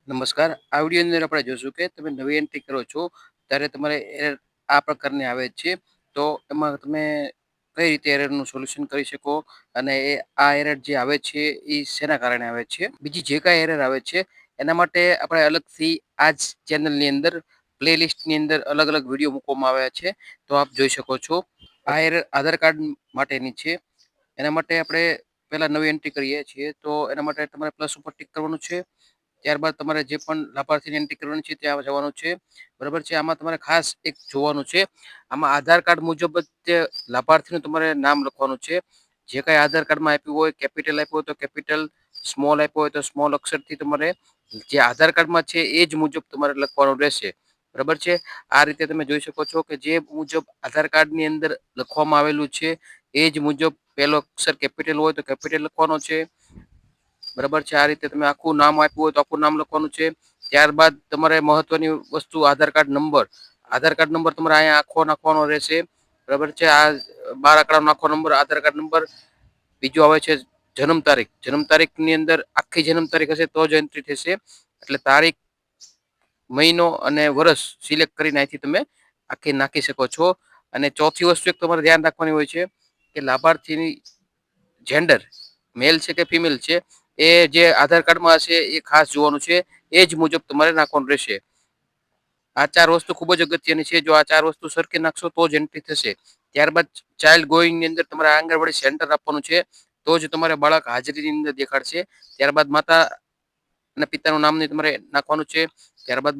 નમસ્કાર. આ વિડીયોની અંદર આપણે જોશું કે તમે નવી એન્ટ્રી કરો છો ત્યારે તમારે એરર આ પ્રકારની આવે છે. તો એમાં તમે કઈ રીતે એરરનું સોલ્યુશન કરી શકો અને આ એરર જે આવે છે એ શેના કારણે આવે છે. બીજી જે કાંઈ એરર આવે છે એના માટે આપણે અલગથી આ જ ચેનલની અંદર પ્લેલિસ્ટની અંદર અલગ અલગ વિડીયો મૂકવામાં આવ્યા છે. તો આપ જોઈ શકો છો. આ એરર આધાર કાર્ડ માટેની છે. એના માટે આપણે પહેલા નવી એન્ટ્રી કરીએ છીએ તો એના માટે તમારે પ્લસ ઉપર ટિક કરવાનું છે. ત્યારબાદ તમારે જે પણ લાભાર્થીની એન્ટ્રી કરવાની છે ત્યાં જવાનું છે. બરાબર છે. આમાં તમારે ખાસ એક જોવાનું છે. આમાં આધાર કાર્ડ મુજબ જ લાભાર્થીનું તમારે નામ લખવાનું છે. જે કાંઈ આધાર કાર્ડમાં આપ્યું હોય કેપિટલ આપ્યું હોય તો કેપિટલ, સ્મોલ આપ્યો હોય તો સ્મોલ અક્ષરથી તમારે જે આધાર કાર્ડમાં છે એ જ મુજબ તમારે લખવાનું રહેશે. બરાબર છે. આ રીતે તમે જોઈ શકો છો કે જે મુજબ આધાર કાર્ડની અંદર લખવામાં આવેલું છે એ જ મુજબ પહેલો અક્ષર કેપિટલ હોય તો કેપિટલ લખવાનો છે. બરાબર છે. આ રીતે તમે આખું નામ આપ્યું હોય તો આખું નામ લખવાનું છે. ત્યારબાદ તમારે મહત્વની વસ્તુ આધાર કાર્ડ નંબર. આધાર કાર્ડ નંબર તમારે અહીંયા આખો નાખવાનો રહેશે. બરાબર છે. આ 12 આંકડાનો આખો નંબર આધાર કાર્ડ નંબર. બીજું આવે છે જન્મ તારીખ. જન્મ તારીખની અંદર આખી જન્મ તારીખ હશે તો જ એન્ટ્રી થશે. એટલે તારીખ, મહિનો અને વર્ષ સિલેક્ટ કરીને અહીંથી તમે આખી નાખી શકો છો. અને ચોથી વસ્તુ એક તમારે ધ્યાન રાખવાની હોય છે કે લાભાર્થીની જેન્ડર મેલ છે કે ફિમેલ છે એ જે આધાર કાર્ડમાં હશે એ ખાસ જોવાનું છે. એ જ મુજબ તમારે નાખવાનું રહેશે. આ 4 વસ્તુ ખૂબ જ અગત્યની છે. જો આ 4 વસ્તુ સરખી નાખશો તો જ એન્ટ્રી થશે. ત્યારબાદ ચાઇલ્ડ ગોઈંગની અંદર તમારે આંગણવાડી સેન્ટર આપવાનું છે. તો જ તમારે બાળક હાજરીની અંદર દેખાડશે. ત્યારબાદ માતા અને પિતાનું નામની તમારે નાખવાનું છે. ત્યારબાદ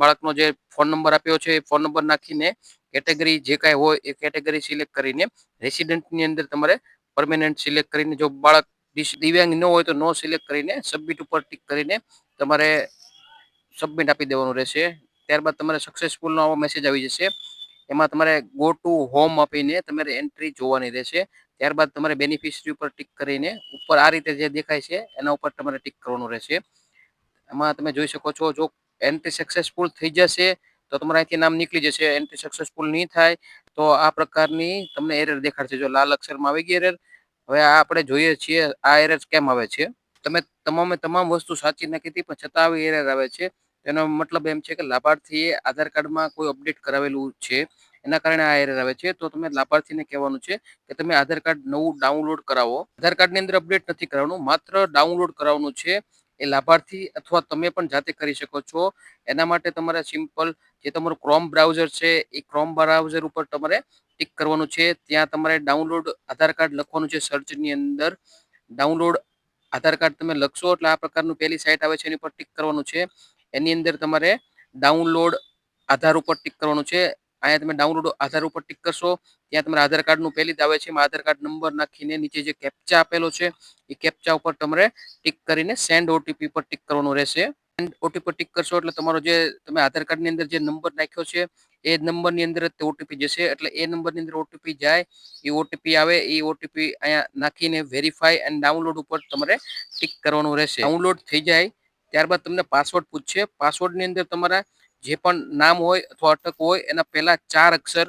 બાળકનો જે ફોન નંબર આપ્યો છે એ ફોન નંબર નાખીને કેટેગરી જે કાંઈ હોય એ કેટેગરી સિલેક્ટ કરીને રેસિડેન્ટની અંદર તમારે પરમેનન્ટ સિલેક્ટ કરીને જો બાળક દિવ્યાંગ ન હોય તો નો સિલેક્ટ કરીને સબમિટ ઉપર ટિક કરીને તમારે સબમિટ આપી દેવાનું રહેશે. ત્યારબાદ તમારે સક્સેસફુલનો આવો મેસેજ આવી જશે. એમાં તમારે ગો ટુ હોમ આપીને તમારે એન્ટ્રી જોવાની રહેશે. ત્યારબાદ તમારે બેનિફિશરી ઉપર ટિક કરીને ઉપર આ રીતે જે દેખાય છે એના ઉપર તમારે ટિક કરવાનું રહેશે. એમાં તમે જોઈ શકો છો જો એન્ટ્રી સક્સેસફુલ થઈ જશે તો તમારે અહીંથી નામ નીકળી જશે. એન્ટ્રી સક્સેસફુલ નહીં થાય તો આ પ્રકારની તમને એરર દેખાડશે. જો લાલ અક્ષરમાં આવી ગઈ એરર. હવે આ આપણે જોઈએ છીએ આ એરર કેમ આવે છે. તમે તમામ વસ્તુ સાચી નાખી હતી પણ છતાં આવી એરર આવે છે. તેનો મતલબ એમ છે કે લાભાર્થીએ આધાર કાર્ડમાં કોઈ અપડેટ કરાવેલું છે એના કારણે આ એરર આવે છે. તો તમે લાભાર્થીને કહેવાનું છે કે તમે આધાર કાર્ડ નવું ડાઉનલોડ કરાવો. આધાર કાર્ડની અંદર અપડેટ નથી કરાવવાનું, માત્ર ડાઉનલોડ કરાવવાનું છે. એ લાભાર્થી અથવા તમે પણ જાતે કરી શકો છો. એના માટે તમારે સિમ્પલ જે તમારું ક્રોમ બ્રાઉઝર છે એ ક્રોમ બ્રાઉઝર ઉપર તમારે ટિક કરવાનું છે. ત્યાં તમારે ડાઉનલોડ આધાર કાર્ડ લખવાનું છે. સર્ચની અંદર ડાઉનલોડ આધાર કાર્ડ તમે લખશો એટલે આ પ્રકારનું પહેલી સાઈટ આવે છે એની પર ટિક કરવાનું છે. એની અંદર તમારે ડાઉનલોડ આધાર ઉપર ટિક કરવાનું છે. અહીંયા તમે ડાઉનલોડ આધાર ઉપર ટિક કરશો ત્યાં તમારે આધાર કાર્ડનું પહેલી જ આવે છે. એમાં આધાર કાર્ડ નંબર નાખીને નીચે જે કેપ્ચા આપેલો છે એ કેપ્ચા ઉપર તમારે ટિક કરીને સેન્ડ ઓટીપી પર ટિક કરવાનું રહેશે. સેન્ડ ઓટીપી પર ટિક કરશો એટલે તમારો જે તમે આધાર કાર્ડની અંદર જે નંબર નાખ્યો છે એ નંબરની અંદર જ તે ઓટીપી જશે. એટલે એ નંબરની અંદર ઓટીપી જાય, એ ઓટીપી આવે, એ ઓટીપી અહીંયા નાખીને વેરીફાઈ એન્ડ ડાઉનલોડ ઉપર તમારે ટિક કરવાનું રહેશે. ડાઉનલોડ થઈ જાય ત્યારબાદ તમને પાસવર્ડ પૂછશે. પાસવર્ડની અંદર તમારા જે પણ નામ હોય અથવા અટક હોય એના પહેલા 4 અક્ષર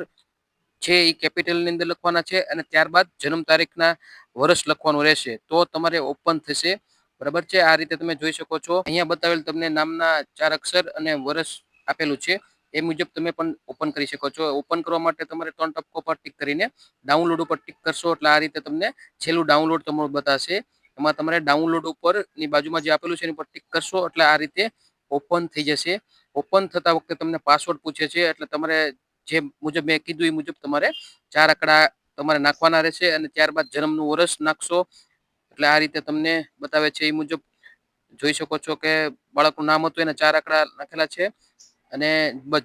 છે એ કેપિટલની અંદર લખવાના છે અને ત્યારબાદ જન્મ તારીખના વર્ષ લખવાનું રહેશે. તો તમારે ઓપન થશે. બરાબર છે. આ રીતે તમે જોઈ શકો છો. અહીંયા બતાવેલ તમને નામના 4 અક્ષર અને વર્ષ આપેલું છે. એ મુજબ તમે પણ ઓપન કરી શકો છો. ઓપન કરવા માટે તમારે 3 ટપકો પર ટિક કરીને ડાઉનલોડ ઉપર ટિક કરશો એટલે આ રીતે તમને છેલ્લું ડાઉનલોડ તમારું બતાવશે. એમાં તમારે ડાઉનલોડ ઉપર ની બાજુમાં જે આપેલું છે એની પર ટિક કરશો એટલે આ રીતે ઓપન થઈ જશે. ઓપન થતા વખતે તમને પાસવર્ડ પૂછે છે એટલે તમારે જે મુજબ મેં કીધું એ મુજબ તમારે 4 આંકડા તમારે નાખવાના રહેશે અને ત્યારબાદ જન્મનું વર્ષ નાખશો એટલે આ રીતે તમને બતાવે છે. એ મુજબ જોઈ શકો છો કે બાળકનું નામ હતું એના 4 આંકડા નાખેલા છે અને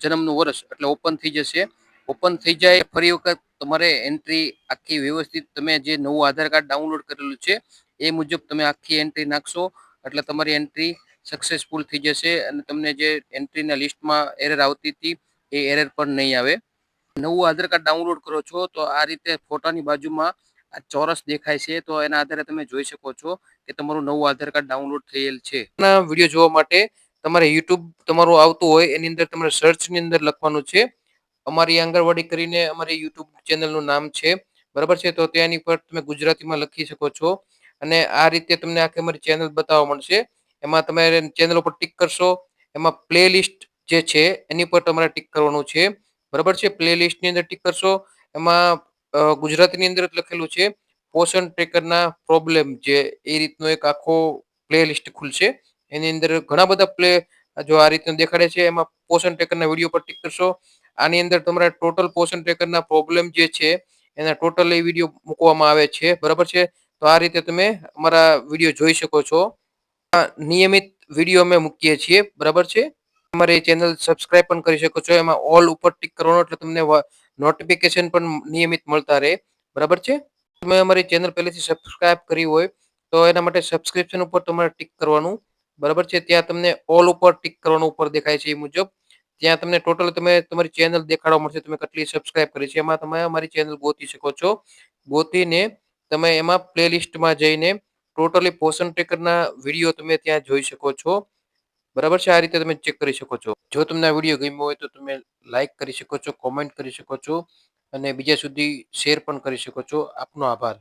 જન્મનું વર્ષ એટલે ઓપન થઈ જશે. ઓપન થઈ જાય ફરી વખત તમારે એન્ટ્રી આખી વ્યવસ્થિત તમે જે નવું આધાર કાર્ડ ડાઉનલોડ કરેલું છે એ મુજબ તમે આખી એન્ટ્રી નાખશો એટલે તમારી એન્ટ્રી સક્સેસફુલ થઈ જશે અને તમને જે એન્ટ્રીના લિસ્ટમાં એરર આવતી હતી એ એરર પણ નહીં આવે. નવું આધાર કાર્ડ ડાઉનલોડ કરો છો તો આ રીતે ફોટાની બાજુમાં આ ચોરસ દેખાય છે તો એના આધારે તમે જોઈ શકો છો કે તમારું નવું આધાર કાર્ડ ડાઉનલોડ થયેલ છે. ના વિડીયો જોવા માટે તમારે યુટ્યુબ તમારું આવતું હોય એની અંદર તમારે સર્ચની અંદર લખવાનું છે અમારી આંગણવાડી કરીને અમારી યુટ્યુબ ચેનલનું નામ છે. બરાબર છે. તો ત્યાંની પર તમે ગુજરાતીમાં લખી શકો છો અને આ રીતે તમને આખી અમારી ચેનલ બતાવવા મળશે. એમાં તમારે ચેનલ ઉપર ટિક કરશો. એમાં પ્લેલિસ્ટ જે છે એની પર તમારે ટિક કરવાનું છે. બરાબર છે? પ્લેલિસ્ટની અંદર ટિક કરશો. એમાં ગુજરાતીની અંદર જ લખેલું છે પોષણ ટ્રેકરના પ્રોબ્લેમ, જે એ રીતનો એક આખો પ્લેલિસ્ટ ખુલશે. એની અંદર ઘણા બધા જો આ રીતનું દેખાડે છે એમાં પોષણ ટ્રેકરના વિડીયો પર ટિક કરશો. આની અંદર તમારા ટોટલ પોષણ ટ્રેકરના પ્રોબ્લેમ જે છે એના ટોટલ એ વિડીયો મૂકવામાં આવે છે. બરાબર છે? તો આ રીતે તમે અમારા વિડીયો જોઈ શકો છો. નિયમિત વિડીયો અમે મૂકીએ છીએ. બરાબર છે? અમારી ચેનલ સબસ્ક્રાઇબ પણ કરી શકો છો. એમાં ઓલ ઉપર ટિક કરવાનો એટલે તમને નોટિફિકેશન પણ નિયમિત મળતા રહે. બરાબર છે? તમે અમારી ચેનલ પહેલેથી સબસ્ક્રાઇબ કરી હોય તો એના માટે સબસ્ક્રિપ્શન ઉપર તમારે ટિક કરવાનું. બરાબર છે? ત્યાં તમને ઓલ ઉપર ટિક કરવાનું ઉપર દેખાય છે એ મુજબ. ત્યાં તમને ટોટલ તમે તમારી ચેનલ દેખાડવા મળશે તમે કેટલી સબસ્ક્રાઇબ કરી છે. એમાં તમે અમારી ચેનલ ગોતી શકો છો. ગોતીને તમે એમાં પ્લેલિસ્ટમાં જઈને ટોટલી પોષણ ટ્રેકરના વિડીયો તમે ત્યાં જોઈ શકો છો. બરાબર છે? આ રીતે તમે ચેક કરી શકો છો. જો તમને આ વિડીયો ગમ્યો હોય તો તમે લાઈક કરી શકો છો, કોમેન્ટ કરી શકો છો અને બીજા સુધી શેર પણ કરી શકો છો. આપનો આભાર.